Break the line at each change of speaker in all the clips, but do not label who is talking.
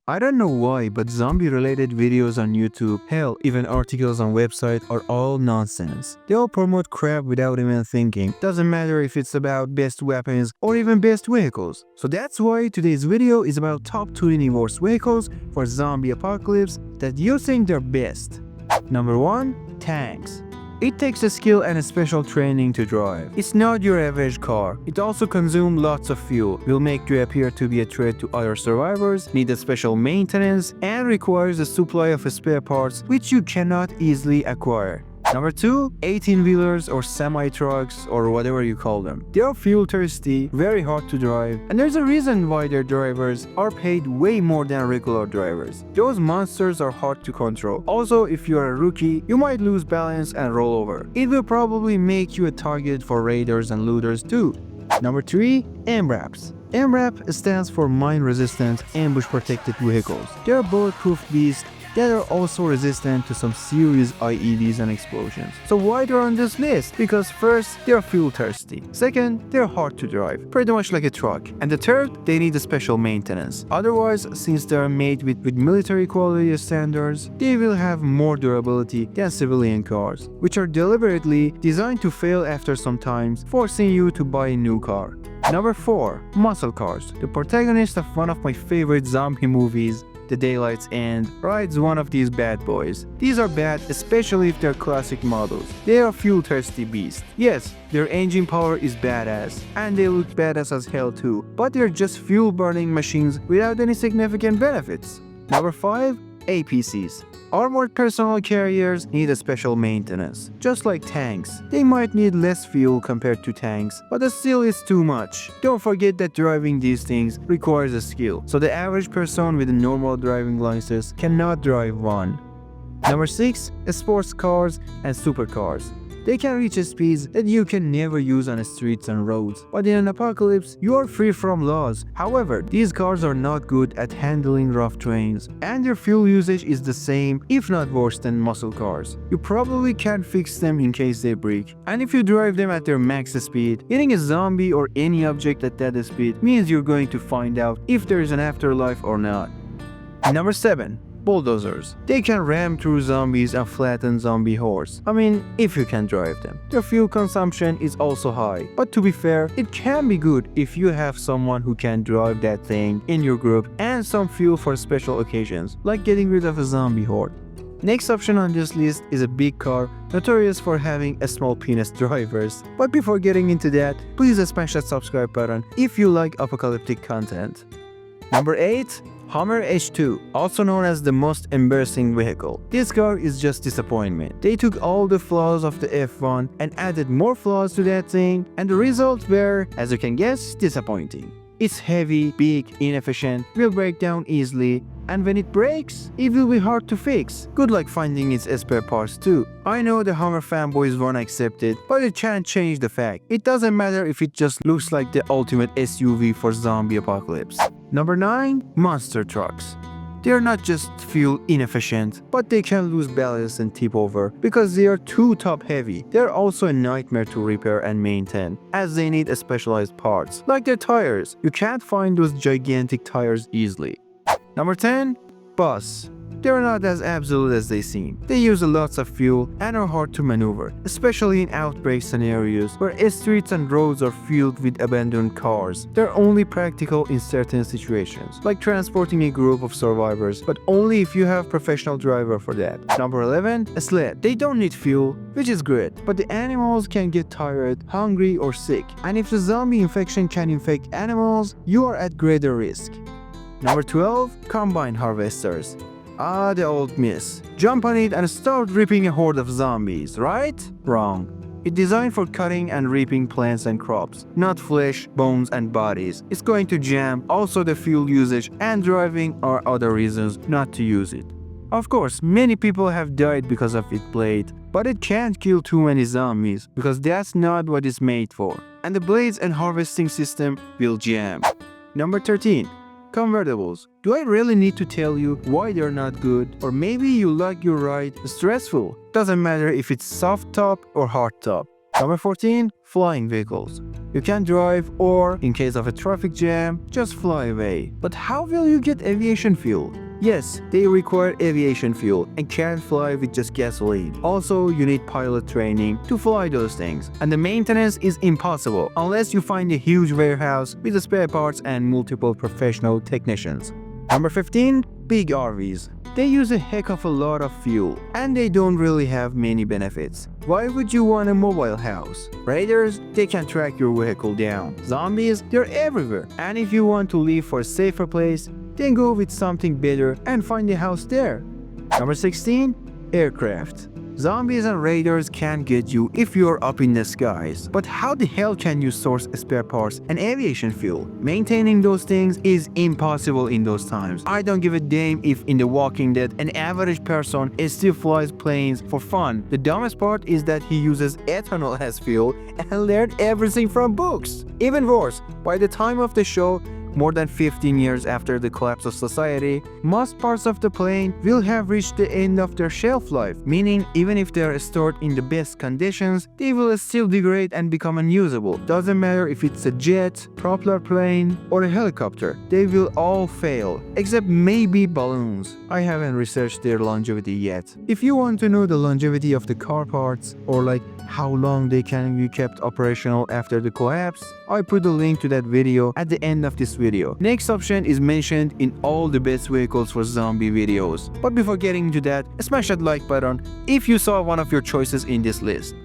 I don't know why, but zombie-related videos on YouTube, hell, even articles on websites are all nonsense. They all promote crap without even thinking. Doesn't matter if it's about best weapons or even best vehicles. So that's why today's video is about top 20 worst vehicles for zombie apocalypse that you think they're best. Number 1. Tanks. It takes a skill and a special training to drive. It's not your average car. It also consumes lots of fuel, will make you appear to be a threat to other survivors, need a special maintenance, and requires a supply of spare parts which you cannot easily acquire. Number 2. 18-wheelers or semi-trucks or whatever you call them. They are fuel thirsty, very hard to drive, and there's a reason why their drivers are paid way more than regular drivers. Those monsters are hard to control. Also, if you're a rookie, you might lose balance and roll over. It will probably make you a target for raiders and looters too. Number 3. MRAPs. MRAP stands for Mine Resistant Ambush Protected Vehicles. They are bulletproof beasts that are also resistant to some serious IEDs and explosions. So why they're on this list? Because first, they're fuel thirsty. Second, they're hard to drive, pretty much like a truck. And the third, they need a special maintenance. Otherwise, since they are made with military quality standards, they will have more durability than civilian cars, which are deliberately designed to fail after some time, forcing you to buy a new car. Number 4. Muscle cars. The protagonist of one of my favorite zombie movies, The Daylight's End, rides one of these bad boys. These are bad, especially if they're classic models. They are fuel-thirsty beasts. Yes, their engine power is badass, and they look badass as hell too, but they're just fuel-burning machines without any significant benefits. Number 5. APCs. Armored personnel carriers need a special maintenance. Just like tanks, they might need less fuel compared to tanks, but still it's too much. Don't forget that driving these things requires a skill, so the average person with a normal driving license cannot drive one. Number 6. Sports cars and supercars. They can reach speeds that you can never use on streets and roads, but in an apocalypse, you are free from laws. However, these cars are not good at handling rough terrains, and their fuel usage is the same, if not worse than muscle cars. You probably can't fix them in case they break, and if you drive them at their max speed, hitting a zombie or any object at that speed means you're going to find out if there is an afterlife or not. Number 7. Bulldozers. They can ram through zombies and flatten zombie hordes. I mean, if you can drive them. Their fuel consumption is also high, but to be fair, it can be good if you have someone who can drive that thing in your group and some fuel for special occasions, like getting rid of a zombie horde. Next option on this list is a big car, notorious for having a small penis drivers. But before getting into that, please smash that subscribe button if you like apocalyptic content. Number 8. Hummer H2, also known as the most embarrassing vehicle. This car is just disappointment. They took all the flaws of the F1 and added more flaws to that thing, and the results were, as you can guess, disappointing. It's heavy, big, inefficient, will break down easily, and when it breaks, it will be hard to fix. Good luck finding its spare parts too. I know the Hummer fanboys won't accept it, but it can't change the fact. It doesn't matter if it just looks like the ultimate SUV for zombie apocalypse. Number 9. Monster trucks. They are not just fuel inefficient, but they can lose balance and tip over because they are too top heavy. They are also a nightmare to repair and maintain, as they need specialized parts, like their tires. You can't find those gigantic tires easily. Number 10. Bus. They are not as absolute as they seem. They use lots of fuel and are hard to maneuver, especially in outbreak scenarios where streets and roads are filled with abandoned cars. They're only practical in certain situations, like transporting a group of survivors, but only if you have professional driver for that. Number 11. A sled. They don't need fuel, which is good, but the animals can get tired, hungry, or sick. And if the zombie infection can infect animals, you are at greater risk. Number 12. Combine harvesters. Ah, the old myth. Jump on it and start ripping a horde of zombies, right? Wrong. It's designed for cutting and reaping plants and crops, not flesh, bones, and bodies. It's going to jam. Also, the fuel usage and driving are other reasons not to use it. Of course, many people have died because of its blade, but it can't kill too many zombies because that's not what it's made for. And the blades and harvesting system will jam. Number 13. Convertibles. Do I really need to tell you why they're not good? Or maybe you like your ride stressful. Doesn't matter if it's soft top or hard top. Number 14. Flying vehicles. You can drive or, in case of a traffic jam, just fly away. But how will you get aviation fuel? Yes, they require aviation fuel and can't fly with just gasoline. Also, you need pilot training to fly those things. And the maintenance is impossible unless you find a huge warehouse with the spare parts and multiple professional technicians. Number 15. Big RVs. They use a heck of a lot of fuel, and they don't really have many benefits. Why would you want a mobile house? Raiders, they can track your vehicle down. Zombies, they're everywhere. And if you want to live for a safer place, then go with something better and find a house there. Number 16. Aircraft. Zombies and raiders can get you if you're up in the skies. But how the hell can you source spare parts and aviation fuel? Maintaining those things is impossible in those times. I don't give a damn if in The Walking Dead an average person still flies planes for fun. The dumbest part is that he uses ethanol as fuel and learned everything from books. Even worse, by the time of the show, more than 15 years after the collapse of society, most parts of the plane will have reached the end of their shelf life, meaning even if they are stored in the best conditions, they will still degrade and become unusable. Doesn't matter if it's a jet, propeller plane, or a helicopter, they will all fail, except maybe balloons. I haven't researched their longevity yet. If you want to know the longevity of the car parts, or like how long they can be kept operational after the collapse, I put a link to that video at the end of this video. Next option is mentioned in all the best vehicles for zombie videos. But before getting into that, smash that like button if you saw one of your choices in this list.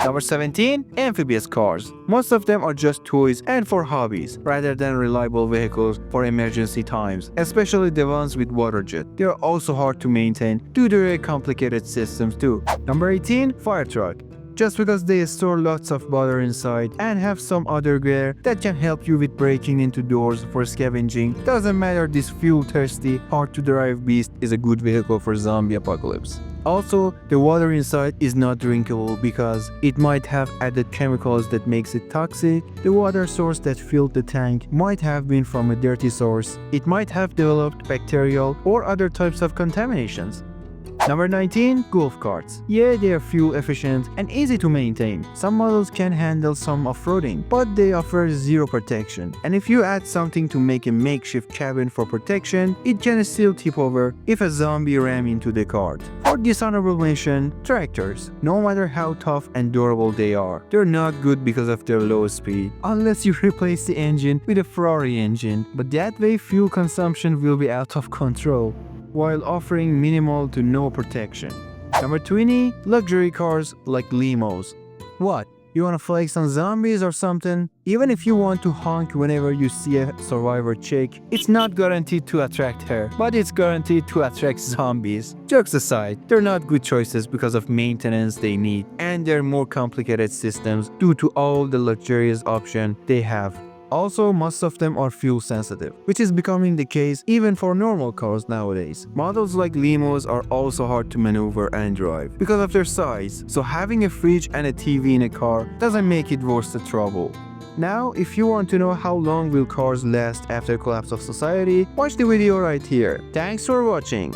Number 17. Amphibious cars. Most of them are just toys and for hobbies, rather than reliable vehicles for emergency times, especially the ones with water jet. They are also hard to maintain due to their complicated systems too. Number 18. Fire truck. Just because they store lots of water inside and have some other gear that can help you with breaking into doors for scavenging, doesn't matter, this fuel-thirsty, hard-to-drive beast is a good vehicle for zombie apocalypse. Also, the water inside is not drinkable because it might have added chemicals that makes it toxic. The water source that filled the tank might have been from a dirty source. It might have developed bacterial or other types of contaminations. Number 19. Golf carts. Yeah, they are fuel efficient and easy to maintain. Some models can handle some off-roading, but they offer zero protection. And if you add something to make a makeshift cabin for protection, it can still tip over if a zombie ram into the cart. For dishonorable mention, tractors. No matter how tough and durable they are, they're not good because of their low speed, unless you replace the engine with a Ferrari engine, but that way fuel consumption will be out of control, while offering minimal to no protection. Number 20. Luxury cars like limos. What? You wanna flex on zombies or something? Even if you want to honk whenever you see a survivor chick, it's not guaranteed to attract her, but it's guaranteed to attract zombies. Jokes aside, they're not good choices because of maintenance they need and their more complicated systems due to all the luxurious options they have. Also, most of them are fuel sensitive, which is becoming the case even for normal cars nowadays. Models like limos are also hard to maneuver and drive because of their size, so having a fridge and a TV in a car doesn't make it worth the trouble. Now, if you want to know how long will cars last after collapse of society, watch the video right here. Thanks for watching.